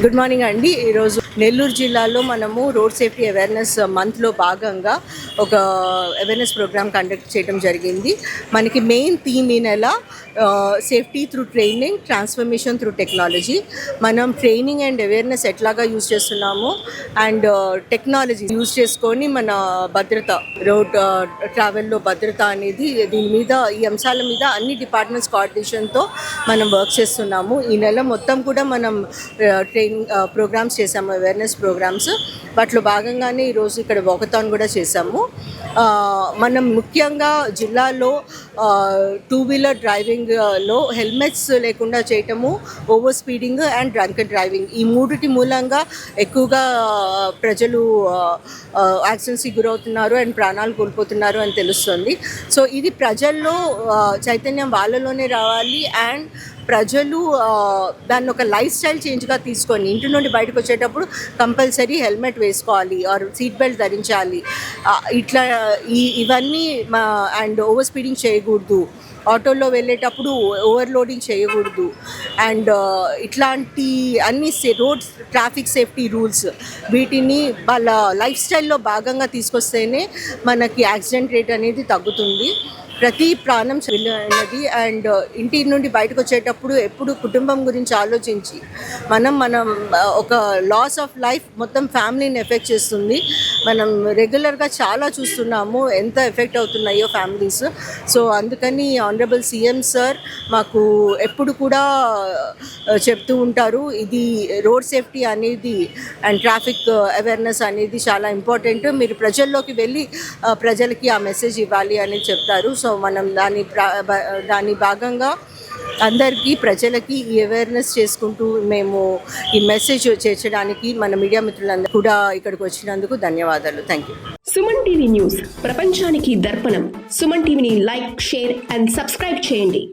Good morning అండి. ఈరోజు నెల్లూరు జిల్లాలో మనము రోడ్ సేఫ్టీ అవేర్నెస్ మంత్లో భాగంగా ఒక అవేర్నెస్ ప్రోగ్రామ్ కండక్ట్ చేయడం జరిగింది. మనకి మెయిన్ థీమ్ ఈ నెల safety through training, transformation through technology. మనం ట్రైనింగ్ అండ్ అవేర్నెస్ ఎట్లాగా యూజ్ చేస్తున్నాము అండ్ టెక్నాలజీ యూజ్ చేసుకొని మన భద్రత, రోడ్ ట్రావెల్లో భద్రత అనేది దీని మీద, ఈ అంశాల మీద అన్ని డిపార్ట్మెంట్స్ కోఆర్డినేషన్తో మనం వర్క్ చేస్తున్నాము. ఈ నెల మొత్తం కూడా మనం ట్రైనింగ్ ప్రోగ్రామ్స్ చేసాము, అవేర్నెస్ ప్రోగ్రామ్స్. వాటిలో భాగంగానే ఈరోజు ఇక్కడ వాకథాన్ కూడా చేసాము. మనం ముఖ్యంగా జిల్లాలో టూ వీలర్ డ్రైవింగ్లో హెల్మెట్స్ లేకుండా చేయటము, over speeding and drunk driving, ఈ మూడిటి మూలంగా ఎక్కువగా ప్రజలు యాక్సిడెంట్స్కి గురవుతున్నారు అండ్ ప్రాణాలు కోల్పోతున్నారు అని తెలుస్తుంది. సో ఇది ప్రజల్లో చైతన్యం వాళ్ళలోనే రావాలి అండ్ ప్రజలు దాన్ని ఒక లైఫ్ స్టైల్ చేంజ్గా తీసుకొని ఇంటి నుండి బయటకు వచ్చేటప్పుడు కంపల్సరీ హెల్మెట్ వేసుకోవాలి ఆర్ సీట్ బెల్ట్ ధరించాలి. ఇట్లా ఇవన్నీ అండ్ ఓవర్ స్పీడింగ్ చేయకూడదు, ఆటోలో వెళ్ళేటప్పుడు ఓవర్లోడింగ్ చేయకూడదు అండ్ ఇట్లాంటి అన్ని రోడ్ ట్రాఫిక్ సేఫ్టీ రూల్స్, వీటిని వాళ్ళ లైఫ్ స్టైల్లో భాగంగా తీసుకొస్తేనే మనకి యాక్సిడెంట్ రేట్ అనేది తగ్గుతుంది. ప్రతి ప్రాణం విలువైనది అండ్ ఇంటి నుండి బయటకు వచ్చేటప్పుడు ఎప్పుడు కుటుంబం గురించి ఆలోచించి మనం ఒక లాస్ ఆఫ్ లైఫ్ మొత్తం ఫ్యామిలీని ఎఫెక్ట్ చేస్తుంది. మనం రెగ్యులర్గా చాలా చూస్తున్నాము ఎంత ఎఫెక్ట్ అవుతున్నాయో ఫ్యామిలీస్. సో అందుకని ఆనరబుల్ సీఎం సార్ మాకు ఎప్పుడు కూడా చెప్తూ ఉంటారు, ఇది రోడ్ సేఫ్టీ అనేది అండ్ ట్రాఫిక్ అవేర్నెస్ అనేది చాలా ఇంపార్టెంట్, మీరు ప్రజల్లోకి వెళ్ళి ప్రజలకి ఆ మెసేజ్ ఇవ్వాలి అని చెప్తారు. సో మనం దాని భాగంగా అందరికీ ప్రజలకి ఈ అవేర్నెస్ చేసుకుంటూ మేము ఈ మెసేజ్ చేర్చడానికి మన మీడియా మిత్రులందరూ కూడా ఇక్కడికి వచ్చినందుకు ధన్యవాదాలు. Thank you. Suman TV news ప్రపంచానికి దర్పణం. సుమన్ టీవీని లైక్, షేర్ అండ్ సబ్స్క్రైబ్ చేయండి.